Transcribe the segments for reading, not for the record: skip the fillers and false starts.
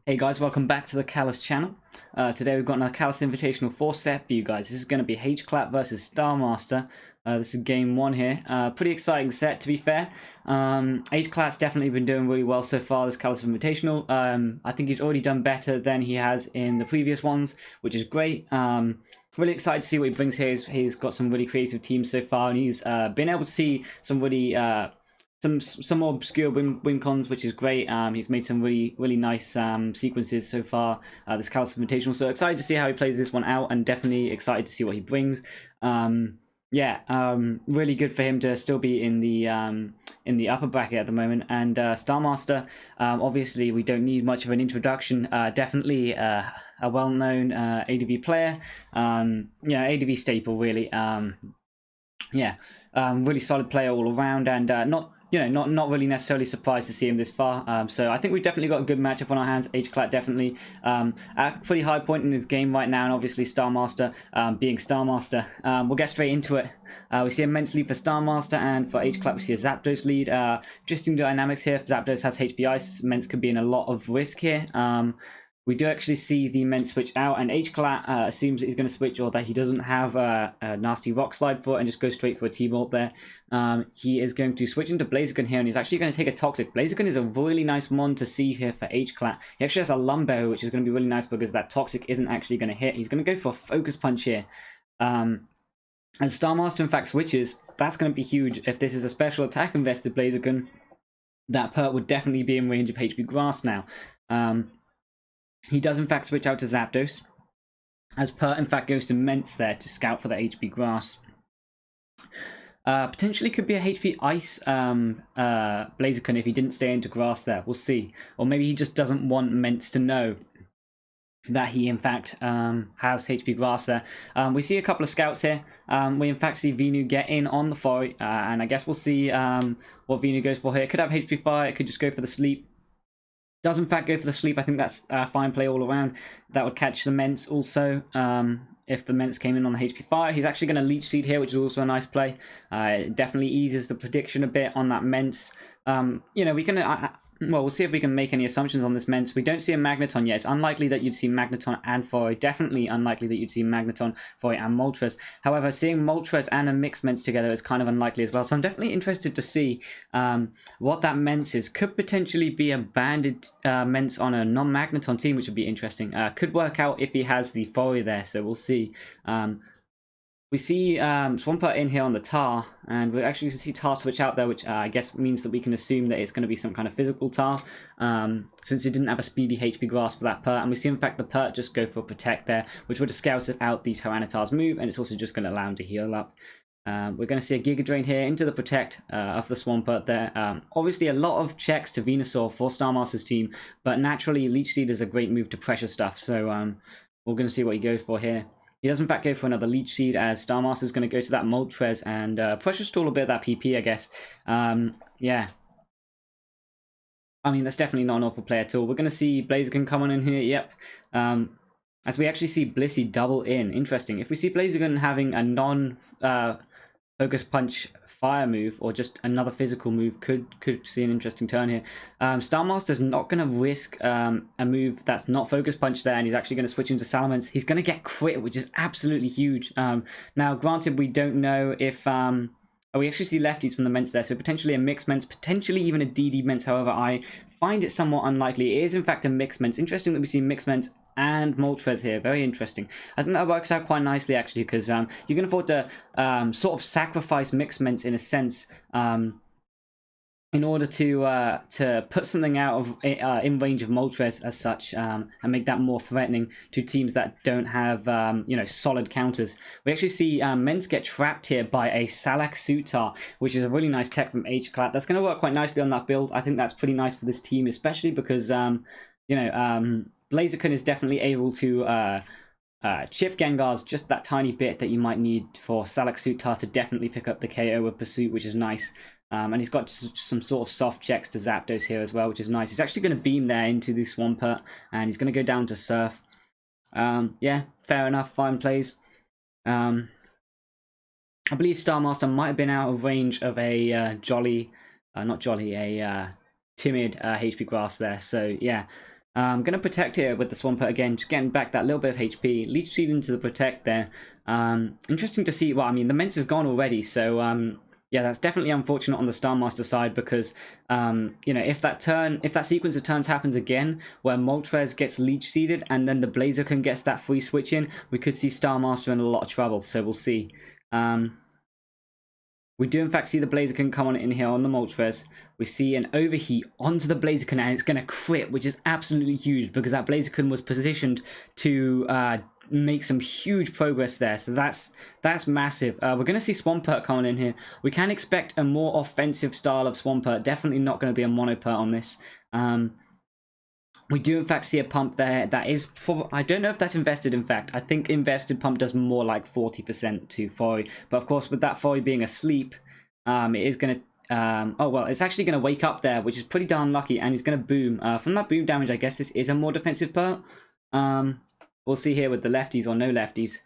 Hey guys, welcome back to the CALLOUS channel. Today we've got another CALLOUS Invitational 4 set for you guys. This is going to be Hclat versus Star Master. This is game 1 here. Pretty exciting set, to be fair. Hclat's definitely been doing really well so far, this CALLOUS Invitational. I think he's already done better than he has in the previous ones, which is great. Really excited to see what he brings here. He's got some really creative teams so far, and he's been able to see some really... some more obscure win cons, which is great. He's made some really nice sequences so far, this CALLOUS Invitational. So excited to see how he plays this one out, and definitely excited to see what he brings. Really good for him to still be in the upper bracket at the moment. And Star Master, obviously we don't need much of an introduction. Definitely a well-known ADV player. ADV staple really. Really solid player all around, and not really necessarily surprised to see him this far. So I think we've definitely got a good matchup on our hands. Hclat definitely at a pretty high point in his game right now, and obviously Star Master being Star Master. We'll get straight into it. We see immense lead for Star Master, and for Hclat we see a Zapdos lead. Interesting dynamics here. If Zapdos has HP Ice, Immense could be in a lot of risk here. We do actually see the Immense switch out, and Hclat assumes that he's going to switch, or that he doesn't have a nasty Rock Slide for it, and just go straight for a T-Bolt there. He is going to switch into Blaziken here, and he's actually going to take a Toxic. Blaziken is a really nice mon to see here for Hclat. He actually has a Lumberry, which is going to be really nice because that Toxic isn't actually going to hit. He's going to go for a Focus Punch here. And Star Master, in fact, switches. That's going to be huge. If this is a special attack invested Blaziken, that Pert would definitely be in range of HP Grass now. He does in fact switch out to Zapdos, as Pert in fact goes to Immense there to scout for the HP Grass. Potentially could be a HP Ice Blaziken if he didn't stay into Grass there. We'll see. Or maybe he just doesn't want Immense to know that he in fact has HP Grass there. We see a couple of scouts here. We in fact see Venu get in on the Fire, and I guess we'll see what Venu goes for here. It could have HP Fire, it could just go for the Sleep. Does in fact go for the Sleep. I think that's a fine play all around. That would catch the Mence also. If the Mence came in on the HP Fire, he's actually going to Leech Seed here, which is also a nice play. It definitely eases the prediction a bit on that Mence. We can... we'll see if we can make any assumptions on this Mence. We don't see a Magneton yet. It's unlikely that you'd see Magneton and Foray. Definitely unlikely that you'd see Magneton, Foray, and Moltres. However, seeing Moltres and a mixed Mence together is kind of unlikely as well. So I'm definitely interested to see what that Mence is. Could potentially be a banded Mence on a non-Magneton team, which would be interesting. Could work out if he has the Foray there, so we'll see. We see Swampert in here on the Tar, and we actually see Tar switch out there, which I guess means that we can assume that it's going to be some kind of physical Tar, since it didn't have a speedy HP Grass for that Pert. And we see in fact the Pert just go for Protect there, which would have scouted out the Tyranitar's move, and it's also just going to allow him to heal up. We're going to see a Giga Drain here into the Protect of the Swampert there. Obviously a lot of checks to Venusaur for Star Master's team, but naturally Leech Seed is a great move to pressure stuff, so we're going to see what he goes for here. He does in fact go for another Leech Seed, as Star Master is going to go to that Moltres and pressure stall a bit of that PP, I guess. Yeah. I mean, that's definitely not an awful play at all. We're going to see Blaziken come on in here, yep. As we actually see Blissey double in. Interesting. If we see Blaziken having a non-Focus Punch Fire move, or just another physical move, could see an interesting turn here. Star Master's not going to risk a move that's not Focus Punch there, and he's actually going to switch into Salamence. He's going to get crit, which is absolutely huge. Now, granted, we don't know if... we actually see lefties from the Mence there, so potentially a mixed Mence, potentially even a DD Mence. However, I find it somewhat unlikely. It is, in fact, a mixed Mence. Interesting that we see mixed Mence and Moltres here. Very interesting. I think that works out quite nicely, actually, because you can afford to sort of sacrifice mixed Mence in a sense, in order to put something out of in range of Moltres as such, and make that more threatening to teams that don't have solid counters. We actually see Mence get trapped here by a Salak Sutar, which is a really nice tech from Hclat. That's going to work quite nicely on that build. I think that's pretty nice for this team, especially because Blaziken is definitely able to chip Gengars just that tiny bit that you might need for Salak Sutar to definitely pick up the KO with Pursuit, which is nice. And he's got some sort of soft checks to Zapdos here as well, which is nice. He's actually going to beam there into the Swampert, and he's going to go down to Surf. Yeah, fair enough, fine plays. I believe Star Master might have been out of range of a timid HP Grass there. So yeah, I'm going to protect here with the Swampert again, just getting back that little bit of HP. Leech Seed into the protect there. Interesting to see. Well, I mean, the Mence is gone already, so yeah, that's definitely unfortunate on the Star Master side because you know, if that sequence of turns happens again, where Moltres gets Leech Seeded and then the Blaziken gets that free switch in, we could see Star Master in a lot of trouble. So we'll see. We do in fact see the Blaziken come on in here on the Moltres. We see an overheat onto the Blaziken and it's going to crit, which is absolutely huge because that Blaziken was positioned to make some huge progress there. So that's massive. We're going to see Swampert coming in here. We can expect a more offensive style of Swampert. Definitely not going to be a Monopert on this. We do in fact see a pump there that is, I don't know if that's invested in fact. I think invested pump does more like 40% to Fori. But of course with that Fori being asleep, it is going to, oh well, it's actually going to wake up there, which is pretty darn lucky, and he's going to boom. From that boom damage, I guess this is a more defensive part. We'll see here with the lefties or no lefties.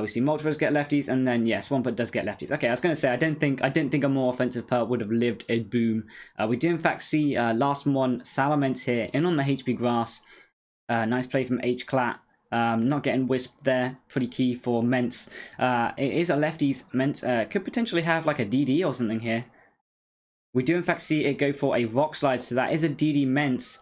We see Moltres get lefties, and then yeah, Swampert does get lefties. Okay, I was going to say I didn't think a more offensive part would have lived a boom. We do in fact see last one Salamence here in on the HP grass. Nice play from Hclat. Not getting wisped there. Pretty key for Mence. It is a lefties. Mence could potentially have like a DD or something here. We do in fact see it go for a Rock Slide, so that is a DD Mence.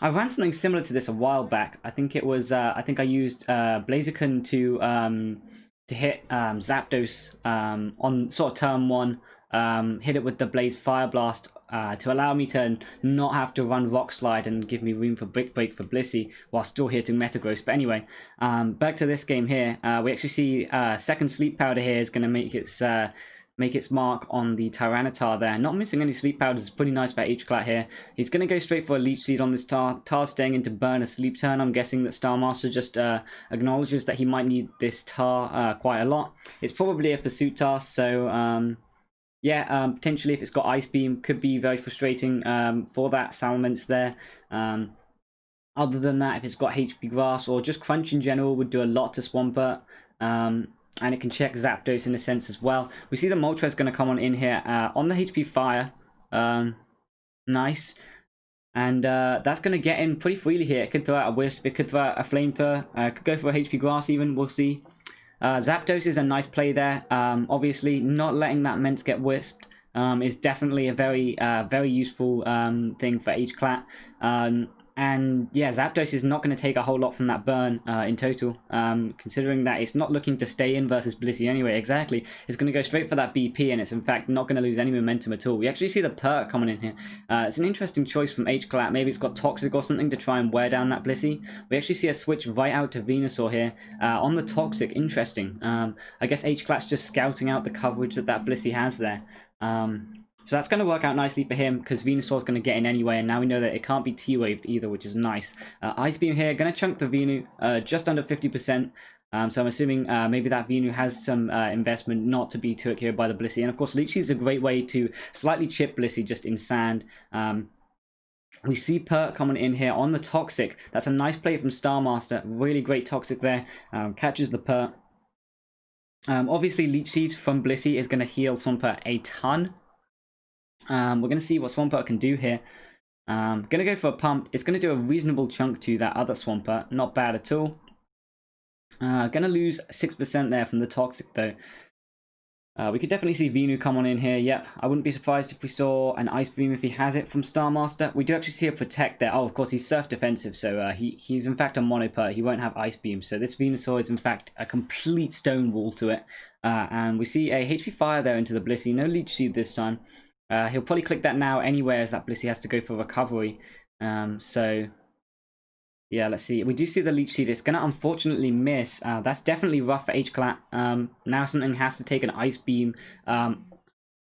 I ran something similar to this a while back. I think it was, I think I used Blaziken to hit Zapdos on sort of turn 1, hit it with the Blaze Fire Blast to allow me to not have to run Rock Slide and give me room for Brick Break for Blissey while still hitting Metagross. But anyway, back to this game here. We actually see second Sleep Powder here is going to make its mark on the Tyranitar there. Not missing any Sleep Powders is pretty nice for Hclat here. He's going to go straight for a Leech Seed on this Tar. Tar staying into burn a Sleep Turn. I'm guessing that Star Master just acknowledges that he might need this Tar quite a lot. It's probably a Pursuit Tar, so yeah, potentially if it's got Ice Beam, could be very frustrating for that Salamence there. Other than that, if it's got HP Grass or just Crunch in general, would do a lot to Swampert. And it can check Zapdos in a sense as well. We see the Moltres going to come on in here on the HP Fire. Nice. And that's going to get in pretty freely here. It could throw out a Wisp. It could throw out a Flamethrower. Could go for a HP Grass even. We'll see. Zapdos is a nice play there. Obviously, not letting that Mence get Wisped is definitely a very useful thing for Hclat. And yeah, Zapdos is not going to take a whole lot from that burn in total, considering that it's not looking to stay in versus Blissey anyway. Exactly, it's going to go straight for that BP, and it's in fact not going to lose any momentum at all. We actually see the perk coming in here. It's an interesting choice from Hclat. Maybe it's got Toxic or something to try and wear down that Blissey. We actually see a switch right out to Venusaur here on the Toxic. Interesting. I guess Hclat's just scouting out the coverage that Blissey has there. So that's going to work out nicely for him because Venusaur is going to get in anyway, and now we know that it can't be T-Waved either, which is nice. Ice Beam here, going to chunk the Venu just under 50%. So I'm assuming maybe that Venu has some investment not to be took here by the Blissey. And of course, Leechy is a great way to slightly chip Blissey just in sand. We see Perk coming in here on the Toxic. That's a nice play from Star Master. Really great Toxic there. Catches the Perk. Obviously, Leech Seed from Blissey is going to heal Swampert a ton. We're going to see what Swampert can do here. Going to go for a pump. It's going to do a reasonable chunk to that other Swampert. Not bad at all. Going to lose 6% there from the Toxic though. We could definitely see Venu come on in here. Yep, I wouldn't be surprised if we saw an Ice Beam if he has it from Star Master. We do actually see a Protect there. Oh, of course, he's Surf Defensive, so he's in fact a Monopert. He won't have Ice Beam, so this Venusaur is in fact a complete stone wall to it. And we see a HP Fire there into the Blissey. No Leech Seed this time. He'll probably click that now anyway, as that Blissey has to go for recovery. So yeah, let's see. We do see the Leech Seed. It's going to unfortunately miss. That's definitely rough for Hclat. Now something has to take an Ice Beam. Yeah,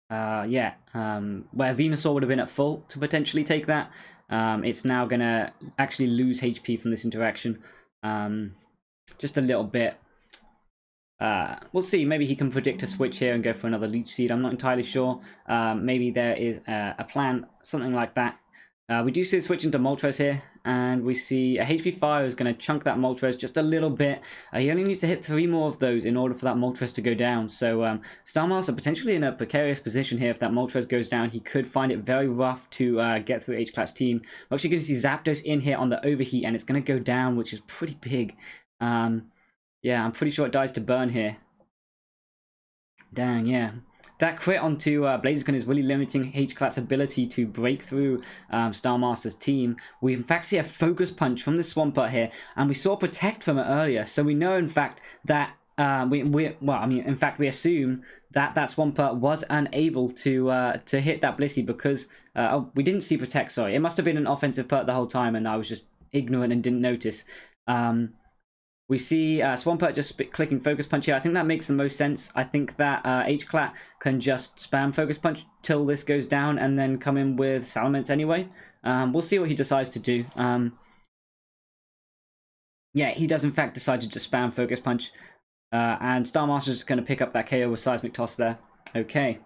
where Venusaur would have been at full to potentially take that. It's now going to actually lose HP from this interaction. Just a little bit. We'll see. Maybe he can predict a switch here and go for another Leech Seed. I'm not entirely sure. Maybe there is a plan, something like that. We do see the switch into Moltres here. and we see a HP Fire is going to chunk that Moltres just a little bit. He only needs to hit 3 more of those in order for that Moltres to go down. So Star Master potentially in a precarious position here. If that Moltres goes down, he could find it very rough to get through Hclat's team. We're actually going to see Zapdos in here on the overheat, and it's going to go down, which is pretty big. Yeah, I'm pretty sure it dies to burn here. Dang, yeah. That crit onto Blaziken is really limiting Hclat's ability to break through Star Master's team. We in fact see a Focus Punch from the Swampert here, and we saw Protect from it earlier. So we know in fact that we assume that that Swampert was unable to hit that Blissey because we didn't see Protect. Sorry, it must have been an offensive pert the whole time, and I was just ignorant and didn't notice. We see Swampert just clicking Focus Punch here. I think that makes the most sense. I think that Hclat can just spam Focus Punch till this goes down and then come in with Salamence anyway. We'll see what he decides to do. Yeah, he does in fact decide to just spam Focus Punch. And Star Master's just going to pick up that KO with Seismic Toss there. Okay.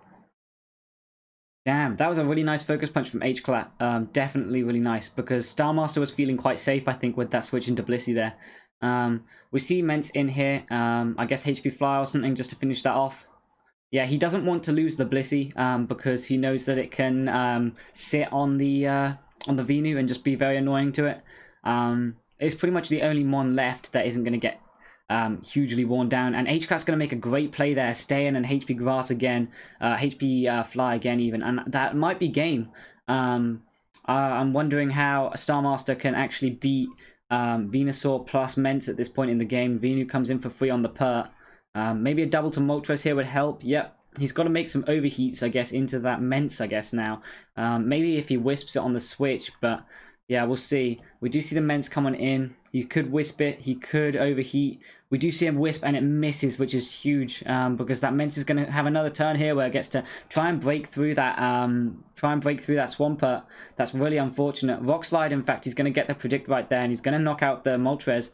Damn, that was a really nice Focus Punch from Hclat. Definitely really nice because Star Master was feeling quite safe, I think, with that switch into Blissey there. We see Mence in here. I guess HP Fly or something just to finish that off. Yeah, he doesn't want to lose the Blissey because he knows that it can sit on the Venu and just be very annoying to it. It's pretty much the only Mon left that isn't going to get hugely worn down, and Hclat's going to make a great play there, stay in and HP Grass again, HP Fly again even, and that might be game. I'm wondering how Star Master can actually beat Venusaur plus Mence at this point in the game. Venu comes in for free on the pert. Maybe a double to Moltres here would help. Yep, he's got to make some overheats, I guess, into that Mence, I guess, now. Maybe if he wisps it on the switch, but yeah, we'll see. We do see the Mence coming in. He could wisp it. He could overheat. We do see him wisp, and it misses, which is huge because that Mence is going to have another turn here where it gets to try and break through that Swampert. That's really unfortunate. Rock Slide, in fact, he's going to get the Predict right there, and he's going to knock out the Moltres.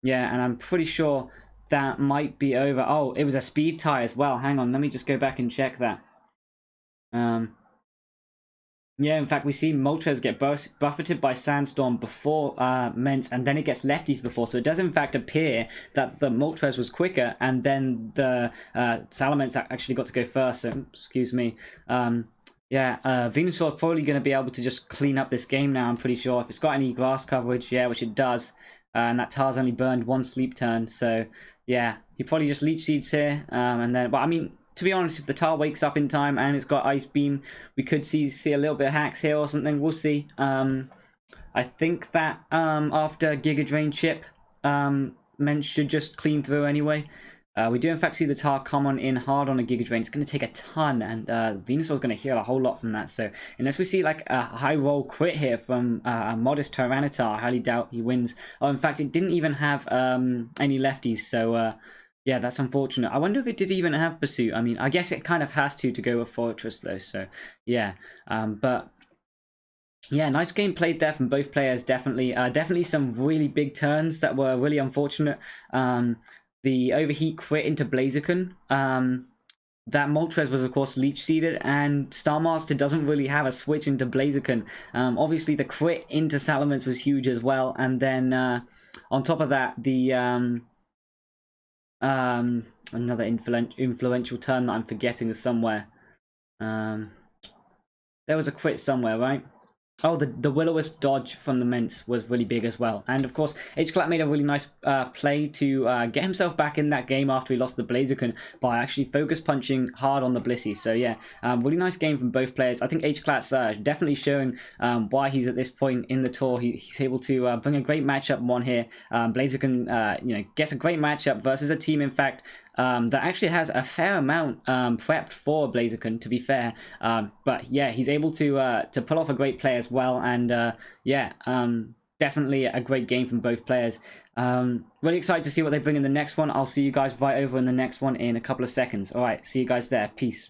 Yeah, and I'm pretty sure that might be over. Oh, it was a speed tie as well. Hang on, let me just go back and check that. Yeah, in fact, we see Moltres get buffeted by Sandstorm before Mence, and then it gets lefties before. So it does, in fact, appear that the Moltres was quicker, and then the Salamence actually got to go first. So, excuse me. Yeah, Venusaur is probably going to be able to just clean up this game now, I'm pretty sure. If it's got any grass coverage, yeah, which it does. And that Tar's only burned 1 sleep turn. So, yeah, he probably just Leech Seeds here. And then, well, I mean, to be honest, if the Tar wakes up in time and it's got Ice Beam, we could see a little bit of hacks here or something. We'll see. I think that after Giga Drain Chip, Mence should just clean through anyway. We do in fact see the Tar come on in hard on a Giga Drain. It's going to take a ton, and Venusaur is going to heal a whole lot from that. So unless we see like a high roll crit here from a modest Tyranitar, I highly doubt he wins. Oh, in fact, it didn't even have any lefties, so yeah, that's unfortunate. I wonder if it did even have Pursuit. I mean, I guess it kind of has to go with Fortress though, so yeah. But yeah, nice game played there from both players, definitely. Definitely some really big turns that were really unfortunate. The overheat crit into Blaziken. That Moltres was, of course, Leech Seeded, and Star Master doesn't really have a switch into Blaziken. Obviously, the crit into Salamence was huge as well, and then on top of that, the another influential turn that I'm forgetting is somewhere. There was a crit somewhere, right? Oh, the Will-O-Wisp dodge from the Mence was really big as well. And of course, Hclat made a really nice play to get himself back in that game after he lost the Blaziken by actually focus punching hard on the Blissey. So yeah, really nice game from both players. I think Hclat's definitely showing why he's at this point in the tour. He's able to bring a great matchup one here. Blaziken, gets a great matchup versus a team, in fact, that actually has a fair amount prepped for Blaziken, to be fair. But yeah, he's able to pull off a great play as well. And yeah, definitely a great game from both players. Really excited to see what they bring in the next one. I'll see you guys right over in the next one in a couple of seconds. All right, see you guys there. Peace.